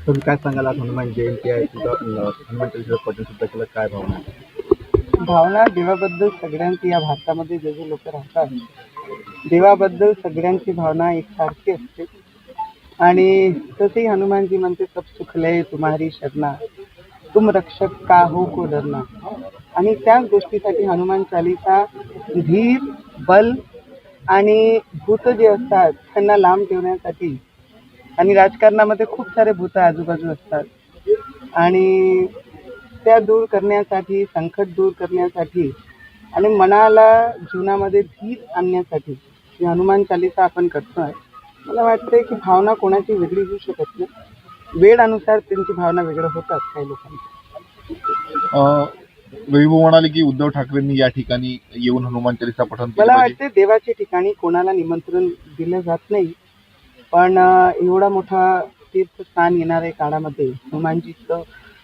तुम्ही काय सांगाल आज हनुमान जयंती आहे तुझा हनुमान चालीसा पठण सुद्धा केलं, काय भावना आहे? भावना देवाबद्दल सगळ्यांची, या भारतामध्ये जे जे लोक राहतात देवाबद्दल सगळ्यांची भावना एकसारखी असते. आणि तसेही हनुमानजी म्हणते, सब सुख लय तुम्हारी शरणा, तुम रक्षक का हो को डरना. आणि त्याच गोष्टीसाठी हनुमान चालीसा धीर, बल आणि भूत जे असतात त्यांना लांब ठेवण्यासाठी. आणि राजकारणामध्ये खूप सारे भूत आजूबाजू असतात आणि त्या दूर करण्यासाठी, संकट दूर करण्यासाठी आणि मनाला जीवनामध्ये धीर आणण्यासाठी ही हनुमान चालीसा आपण करतोय. मला वाटतंय की भावना कोणाची वेगळी होऊ शकत नाही. वेळानुसार त्यांची भावना वेगळं होतात काही लोकांची. वैभव म्हणाले की उद्धव ठाकरेंनी या ठिकाणी येऊन हनुमान चालीसा पठण केलं मला पाहिजे. वाटते देवाच्या ठिकाणी कोणाला निमंत्रण दिलं जात नाही, पण एवढा मोठा तीर्थस्थान येणाऱ्या काळामध्ये हनुमानजीचं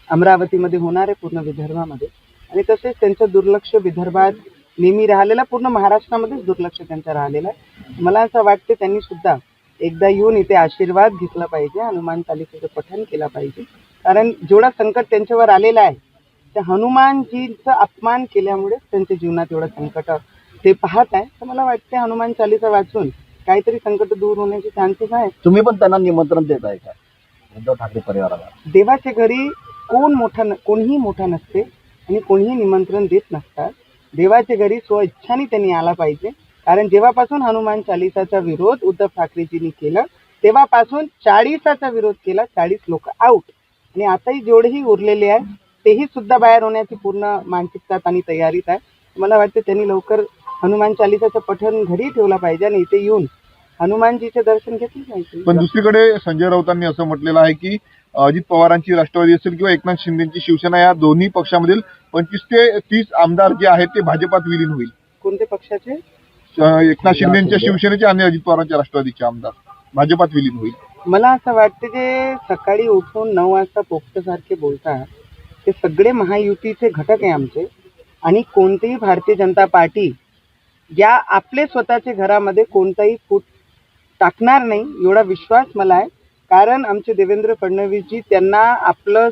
अमरावतीमध्ये होणार आहे, पूर्ण विदर्भामध्ये. आणि तसेच त्यांचं दुर्लक्ष विदर्भात नेहमी राहिलेलं, पूर्ण महाराष्ट्रामध्येच दुर्लक्ष त्यांचं राहिलेलं आहे. मला असं वाटतं त्यांनी सुद्धा एकदा येऊन इथे आशीर्वाद घेतला पाहिजे, हनुमान चालीसाचं पठण केलं पाहिजे. कारण जेवढा संकट त्यांच्यावर आलेलं आहे त्या हनुमानजीचा अपमान केल्यामुळे त्यांच्या जीवनात एवढं संकट ते पाहत आहे. तर मला वाटते हनुमान चालीसा वाचून काहीतरी संकट दूर होण्याचे चान्सेस आहेत. तुम्ही पण त्यांना निमंत्रण देत आहे का उद्धव ठाकरे परिवाराला? देवाच्या घरी कोणीही मोठा नसते आणि कोणीही निमंत्रण देत नसतात. देवाच्या घरी स्वइच्छाने त्यांनी आला पाहिजे. कारण जेव्हापासून हनुमान चालीसाचा विरोध उद्धव ठाकरेजींनी केला तेव्हापासून 40चा विरोध केला, 40 लोक आउट. आणि आताही जेवढेही उरलेले आहेत तेही सुद्धा बाहेर होण्याची पूर्ण मानसिकता आणि तयारीत आहे. मला वाटतं त्यांनी लवकर हनुमान चालीसाचं पठण घरी ठेवला पाहिजे आणि इथे येऊन हनुमानजीचे दर्शन घेतले पाहिजे. पण दुसरीकडे संजय राऊतांनी असं म्हटलेलं आहे की अजित पवारांची राष्ट्रवादी असेल किंवा एकनाथ शिंदेची शिवसेना, या दोन्ही पक्षामधील 25 ते 30 आमदार जे आहेत ते भाजपात विलीन होईल. कोणत्या पक्षाचे? एकनाथ शिंदेच्या शिवसेनेचे आणि अजित पवारांच्या राष्ट्रवादीचे आमदार भाजपात विलीन होईल. मला असं वाटतं जे सकाळी उठून 9 वाजता पोपटसारखे बोलतात ते सगळे महायुतीचे घटक आहे आमचे. आणि कोणतीही भारतीय जनता पार्टी या आपले स्वतःच्या घरामध्ये कोणताही फूट टाकणार नाही एवढा विश्वास मला आहे. कारण आमचे देवेंद्र फडणवीसजी त्यांना आपलं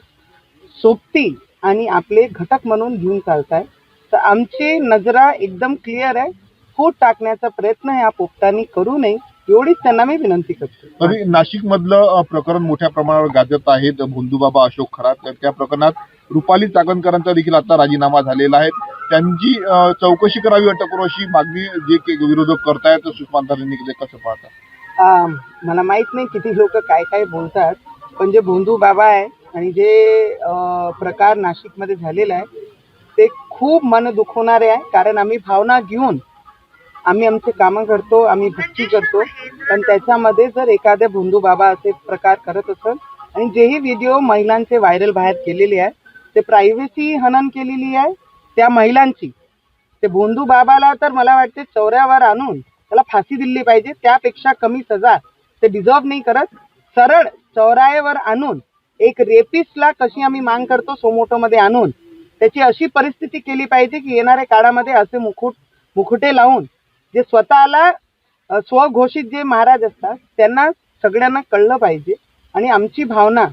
सोबती आणि आपले घटक म्हणून घेऊन चालत आहे. तर आमची नजरा एकदम क्लिअर आहे. फूट टाकण्याचा प्रयत्न ह्या पोपटांनी करू नये एवढीच त्यांना मी विनंती करतो. तरी नाशिक मधलं प्रकरण मोठ्या प्रमाणावर गाजत आहेत. भोंदूबाबा अशोक खरात, तर त्या प्रकरणात रुपाली चाकणकरांचा देखील आता राजीनामा झालेला आहे. त्यांची चौकशी करावी, अटक करू अशी मागणी जे विरोधक करतायत, सुषमा अंधारेंनी कसं पाहता? मला माहित नाही किती लोक काय काय बोलतात, पण जे भोंदू बाबा आहे आणि जे प्रकार नाशिकमध्ये झालेला आहे ते खूप मन दुखवणारे आहे. कारण आम्ही भावना घेऊन आम्ही आमचे कामं करतो, आम्ही भक्ती करतो, पण त्याच्यामध्ये जर एखाद्या भोंदू बाबा असे प्रकार करत असेल आणि जेही व्हिडिओ महिलांचे व्हायरल बाहेर केलेले आहे ते प्रायव्हसी हनन केलेली आहे त्या महिलांची. ते भोंदू बाबाला तर मला वाटते चौऱ्यावर आणून त्याला फाशी दिली पाहिजे. त्यापेक्षा कमी सजा ते डिझर्व नाही करत. सरळ चौरायावर आणून एक रेपिस्टला कशी आम्ही मांग करतो सोमोटोमध्ये आणून त्याची अशी परिस्थिती केली पाहिजे की येणाऱ्या काळामध्ये असे मुकुटे लावून जे स्वतःला स्वघोषित जे महाराज असतात त्यांना सगळ्यांना कळलं पाहिजे. आणि आमची भावना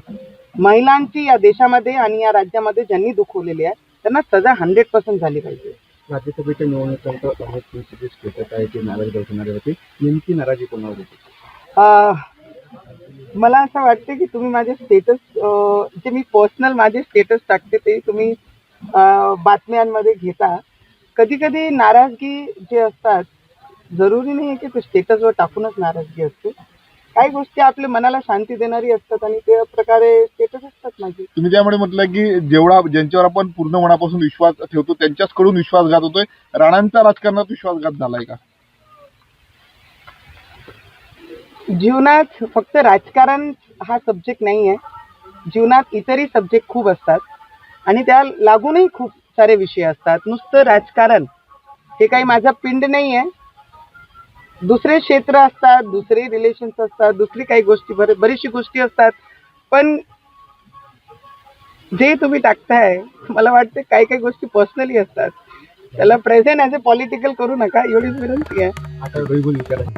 महिलांची या देशामध्ये आणि या राज्यामध्ये ज्यांनी दुखवलेली आहे त्यांना सजा 100% झाली पाहिजे. राज्यसभेच्या निवडणुकीनंतर अनेक तुमची स्टेटस आहे ती नाराजी दर्शवणारी होती, नेमकी नाराजी कोणावर होती? मला असं वाटतं की तुम्ही माझे स्टेटस जे मी पर्सनल माझे स्टेटस टाकते ते तुम्ही बातम्यांमध्ये घेता. कधी कधी नाराजगी जे असतात जरुरी नाही आहे की ते स्टेटसवर टाकूनच नाराजगी असते. काही गोष्टी आपल्या मनाला शांती देणारी असतात आणि त्या प्रकारे स्टेटस असतात माझे. तुम्ही त्यामुळे म्हटलं की ज्यांच्यावर आपण पूर्ण मनापासून विश्वास ठेवतो त्यांच्याचकडून विश्वासघात होतोय. राणांचा राजकारणात विश्वासघात झालाय का? जीवनात फक्त राजकारण हा सब्जेक्ट नाही आहे. जीवनात इतरही सब्जेक्ट खूप असतात आणि त्या लागूनही खूप सारे विषय असतात. नुसतं राजकारण हे काही माझा पिंड नाही आहे. दुसरे क्षेत्र असतात, दुसरे रिलेशन्स असतात, दुसरी काही गोष्टी बरीचशी गोष्टी असतात. पण जे तुम्ही टाकताय मला वाटतं काही काही गोष्टी पर्सनली असतात. त्याला प्रेझेंट ॲज अ पॉलिटिकल करू नका एवढीच विनंती आहे. आता वैभव विचारा.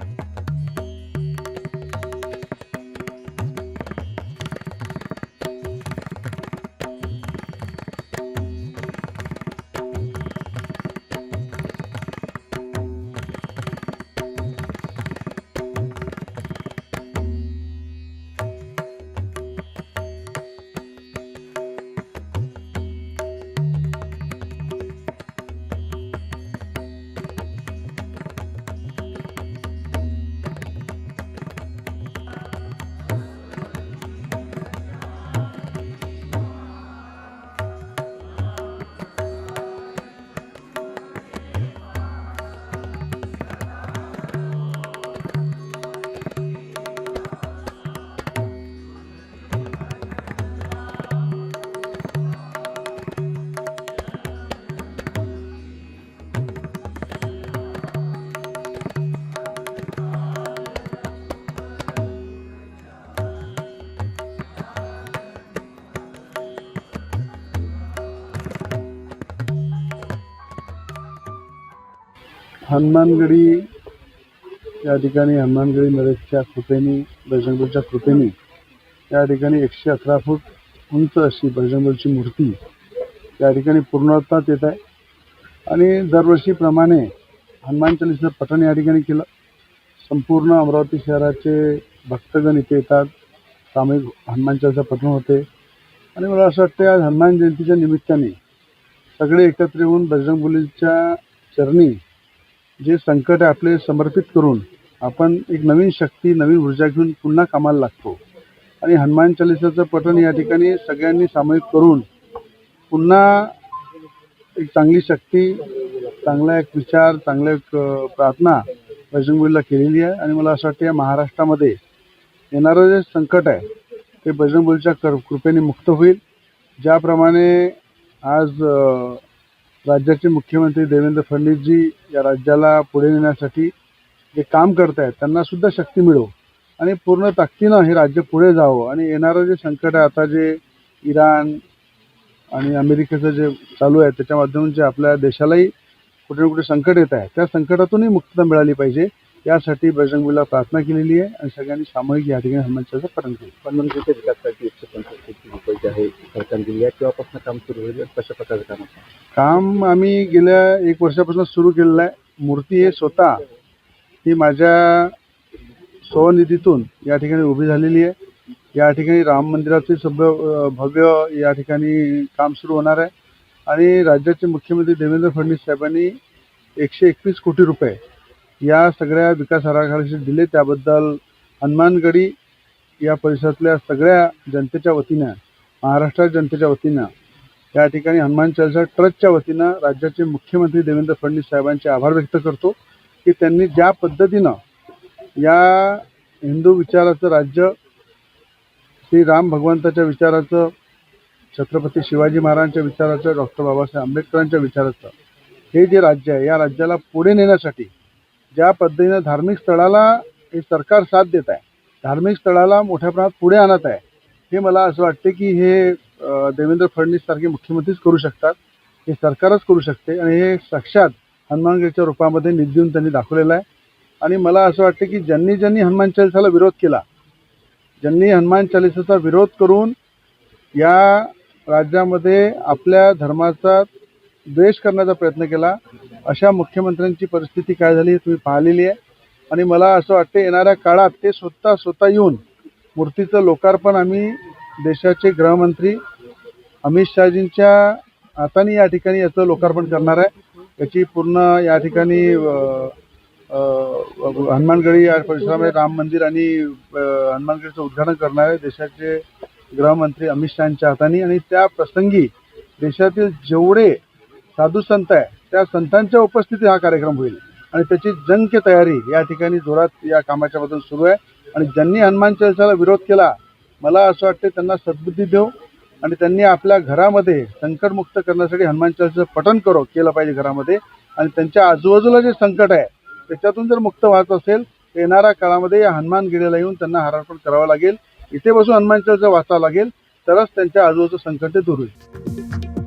हनुमानगडी या ठिकाणी हनुमानगडी नरेशच्या कृपेने बजरंगबलीच्या कृपेने या ठिकाणी 111 फूट उंच अशी बजरंगबलीची मूर्ती या ठिकाणी पूर्णत्वात येत आहे आणि दरवर्षीप्रमाणे हनुमान चालीसा पठण या ठिकाणी केलं. संपूर्ण अमरावती शहराचे भक्तगण इथे येतात, सामूहिक हनुमान चालीसा पठण होते आणि मला असं वाटतं आज हनुमान जयंतीच्या निमित्ताने सगळे एकत्र येऊन बजरंगबलीच्या चरणी जे संकट आपले समर्पित करून आपण एक नवीन शक्ती नवीन ऊर्जा घेऊन पुन्हा कामाला लागतो आणि हनुमान चालीसाचं पठण या ठिकाणी सगळ्यांनी सामूहिक करून पुन्हा एक चांगली शक्ती, चांगला एक विचार, चांगला एक प्रार्थना बजरंगबलीला केलेली आहे आणि मला असं वाटतं या महाराष्ट्रामध्ये येणारं जे संकट आहे ते बजरंगबलीच्या कृपेने मुक्त होईल. ज्याप्रमाणे आज राज्याचे मुख्यमंत्री देवेंद्र फडणवीसजी या राज्याला पुढे नेण्यासाठी जे काम करत आहेत त्यांना सुद्धा शक्ती मिळो आणि पूर्ण ताकदीनं हे राज्य पुढे जावं आणि येणारं जे संकट आहे आता जे इराण आणि अमेरिकेचं जे चालू आहे त्याच्या माध्यमातून जे आपल्या देशालाही कुठे ना कुठे संकट येत आहे त्या संकटातूनही मुक्तता मिळाली पाहिजे यासाठी बजरंगबलीला प्रार्थना केलेली आहे आणि सगळ्यांनी सामूहिक या ठिकाणी हनुमान चालीसा पठण केलं. हनुमानगडीच्या विकासासाठी 150 कोटी रुपये जे आहे सरकारने दिली आहे तेव्हापासून काम सुरू होईल. कशा प्रकारचं काम आहे? काम आम्ही गेल्या 1 वर्षापासून सुरू केलेलं आहे. मूर्ती हे स्वतः ही माझ्या स्वनिधीतून या ठिकाणी उभी झालेली आहे. या ठिकाणी राम मंदिराचे भव्य या ठिकाणी काम सुरू होणार आहे आणि राज्याचे मुख्यमंत्री देवेंद्र फडणवीस साहेबांनी 121 कोटी रुपये या सगळ्या विकास आराखड्याचे दिले. त्याबद्दल हनुमानगडी या परिसरातल्या सगळ्या जनतेच्या वतीनं, महाराष्ट्र जनतेच्या वतीनं या ठिकाणी हनुमान चालीसा ट्रस्टच्या वतीनं राज्याचे मुख्यमंत्री देवेंद्र फडणवीस साहेबांचे आभार व्यक्त करतो की त्यांनी ज्या पद्धतीनं या हिंदू विचाराचं राज्य, श्री राम भगवंताच्या विचाराचं, छत्रपती शिवाजी महाराजांच्या विचाराचं, डॉक्टर बाबासाहेब आंबेडकरांच्या विचाराचं हे जे राज्य आहे या राज्याला पुढे नेण्यासाठी ज्या पद्धतीनं धार्मिक स्थळाला हे सरकार साथ देत आहे, धार्मिक स्थळाला मोठ्या प्रमाणात पुढे आणत आहे, हे मला असं वाटते की हे देवेंद्र फडणवीस सारखे मुख्यमंत्रीच करू शकतात, हे सरकारच करू शकते आणि हे साक्षात हनुमानगडीच्या रूपामध्ये निधी देऊन त्यांनी दाखवलेलं आहे. आणि मला असं वाटतं की ज्यांनी ज्यांनी हनुमान चालिसाला विरोध केला, ज्यांनी हनुमान चालिसाचा विरोध करून या राज्यामध्ये आपल्या धर्माचा द्वेष करण्याचा प्रयत्न केला, अशा मुख्यमंत्र्यांची परिस्थिती काय झाली हे तुम्ही पाहिलेली आहे. आणि मला असं वाटतं येणाऱ्या काळात ते स्वतः येऊन मूर्तीचं लोकार्पण आम्ही देशाचे गृहमंत्री अमित शहाजींच्या हाताने या ठिकाणी याचं लोकार्पण करणार आहे. याची पूर्ण या ठिकाणी हनुमानगडी या परिसरामध्ये राम मंदिर आणि हनुमानगडीचं उद्घाटन करणार आहे देशाचे गृहमंत्री अमित शहांच्या हाताने आणि त्या प्रसंगी देशातील जेवढे साधू संत आहे त्या संतांच्या उपस्थितीत हा कार्यक्रम होईल आणि त्याची जंक्य तयारी या ठिकाणी जोरात या कामाच्या बद्दल सुरू आहे. आणि ज्यांनी हनुमान चालिसाला विरोध केला, मला असं वाटतं त्यांना सद्बुद्धी देऊ आणि त्यांनी आपल्या घरामध्ये संकटमुक्त करण्यासाठी हनुमान चालिसाचं पठण केलं पाहिजे घरामध्ये आणि त्यांच्या आजूबाजूला जे संकट आहे त्याच्यातून जर मुक्त व्हायचं असेल तर येणाऱ्या काळामध्ये या हनुमानगडीला येऊन त्यांना हारार्पण करावं लागेल, इथे बसून हनुमान चालिसा वाचावं लागेल, तरच त्यांच्या आजूबाजूचं संकट दूर होईल.